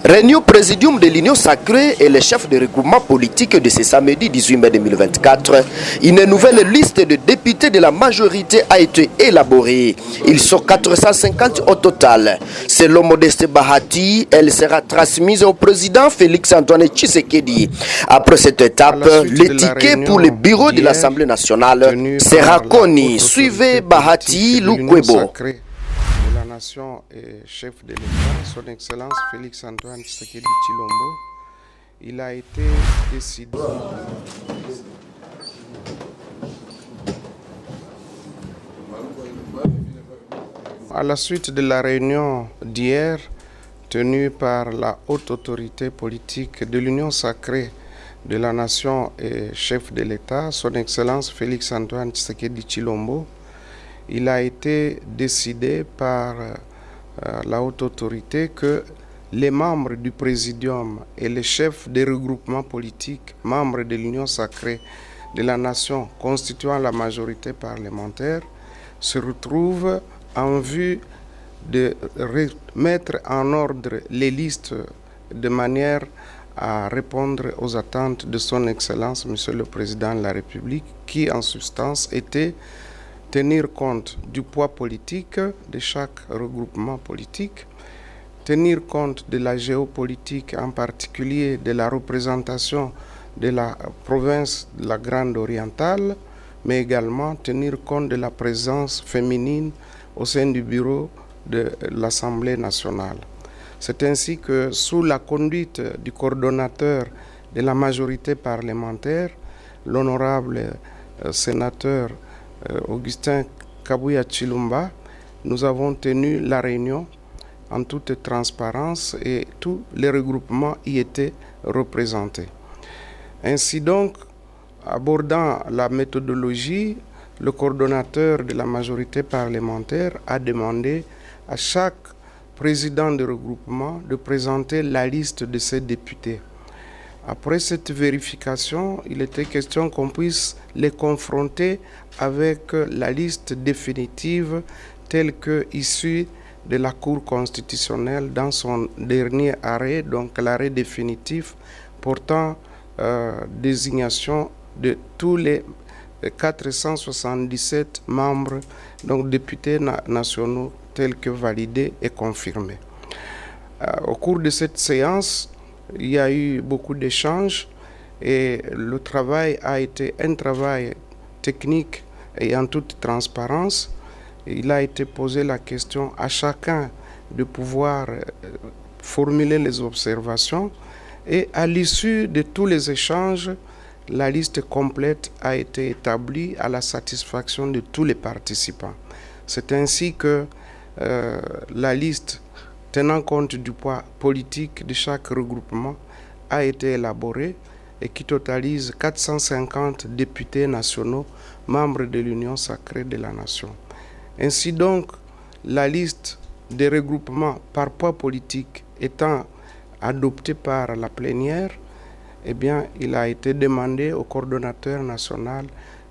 Réunion présidium de l'Union sacrée et les chefs de regroupement politique de ce samedi 18 mai 2024. Une nouvelle liste de députés de la majorité a été élaborée. Ils sont 450 au total. Selon Modeste Bahati, elle sera transmise au président Félix-Antoine Tshisekedi. Après cette étape, le ticket pour le bureau de l'Assemblée nationale sera connu. Suivez Bahati Lukwebo. Nation et chef de l'État, son Excellence Félix-Antoine Tshisekedi Tshilombo, il a été décidé à la suite de la réunion d'hier tenue par la haute autorité politique de l'Union sacrée de la Nation et chef de l'État, son Excellence Félix-Antoine Tshisekedi Tshilombo, il a été décidé par la haute autorité que les membres du présidium et les chefs des regroupements politiques, membres de l'Union sacrée de la Nation constituant la majorité parlementaire, se retrouvent en vue de mettre en ordre les listes de manière à répondre aux attentes de son Excellence, Monsieur le Président de la République, qui en substance était tenir compte du poids politique de chaque regroupement politique, tenir compte de la géopolitique, en particulier de la représentation de la province de la Grande Orientale, mais également tenir compte de la présence féminine au sein du bureau de l'Assemblée nationale. C'est ainsi que, sous la conduite du coordonnateur de la majorité parlementaire, l'honorable sénateur Augustin Kabuya Tshilombo, nous avons tenu la réunion en toute transparence et tous les regroupements y étaient représentés. Ainsi donc, abordant la méthodologie, le coordonnateur de la majorité parlementaire a demandé à chaque président de regroupement de présenter la liste de ses députés. Après cette vérification, il était question qu'on puisse les confronter avec la liste définitive telle que issue de la Cour constitutionnelle dans son dernier arrêt, donc l'arrêt définitif portant désignation de tous les 477 membres, donc députés nationaux tels que validés et confirmés. Au cours de cette séance, il y a eu beaucoup d'échanges et le travail a été un travail technique et en toute transparence. Il a été posé la question à chacun de pouvoir formuler les observations et à l'issue de tous les échanges, la liste complète a été établie à la satisfaction de tous les participants. C'est ainsi que la liste tenant compte du poids politique de chaque regroupement, a été élaboré et qui totalise 450 députés nationaux, membres de l'Union sacrée de la Nation. Ainsi donc, la liste des regroupements par poids politique étant adoptée par la plénière, eh bien, il a été demandé au coordonnateur national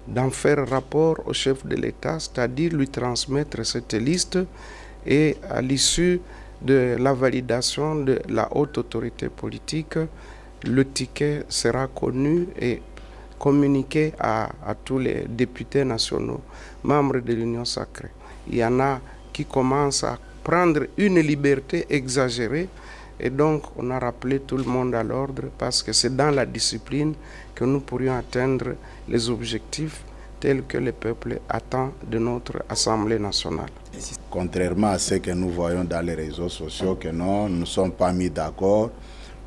d'en faire rapport au chef de l'État, c'est-à-dire lui transmettre cette liste et à l'issue de la validation de la haute autorité politique, le ticket sera connu et communiqué à tous les députés nationaux, membres de l'Union sacrée. Il y en a qui commencent à prendre une liberté exagérée et donc on a rappelé tout le monde à l'ordre parce que c'est dans la discipline que nous pourrions atteindre les objectifs tels que le peuple attend de notre Assemblée nationale. Contrairement à ce que nous voyons dans les réseaux sociaux, que non, nous ne sommes pas mis d'accord,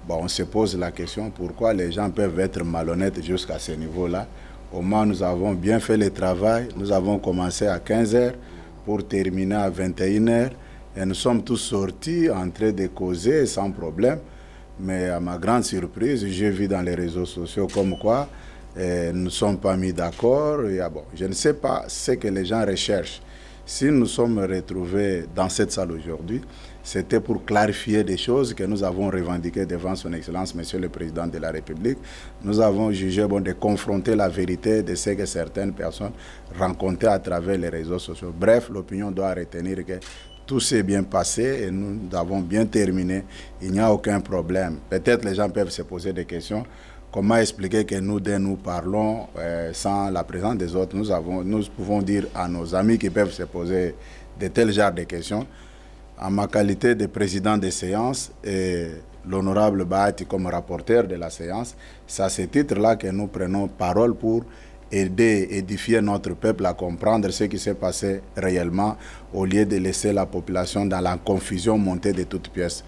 bon, on se pose la question pourquoi les gens peuvent être malhonnêtes jusqu'à ce niveau-là. Au moins, nous avons bien fait le travail. Nous avons commencé à 15h pour terminer à 21h. Et nous sommes tous sortis en train de causer sans problème. Mais à ma grande surprise, j'ai vu dans les réseaux sociaux comme quoi nous ne sommes pas mis d'accord. Bon, je ne sais pas ce que les gens recherchent. Si nous sommes retrouvés dans cette salle aujourd'hui, c'était pour clarifier des choses que nous avons revendiquées devant son Excellence, Monsieur le Président de la République. Nous avons jugé bon de confronter la vérité de ce que certaines personnes rencontraient à travers les réseaux sociaux. Bref, l'opinion doit retenir que tout s'est bien passé et nous avons bien terminé. Il n'y a aucun problème. Peut-être les gens peuvent se poser des questions. Comment expliquer que nous, dès nous parlons sans la présence des autres, nous pouvons dire à nos amis qui peuvent se poser de tels genres de questions. En ma qualité de président des séances et l'honorable Bahati comme rapporteur de la séance, c'est à ce titre-là que nous prenons parole pour aider, édifier notre peuple à comprendre ce qui s'est passé réellement au lieu de laisser la population dans la confusion monter de toutes pièces.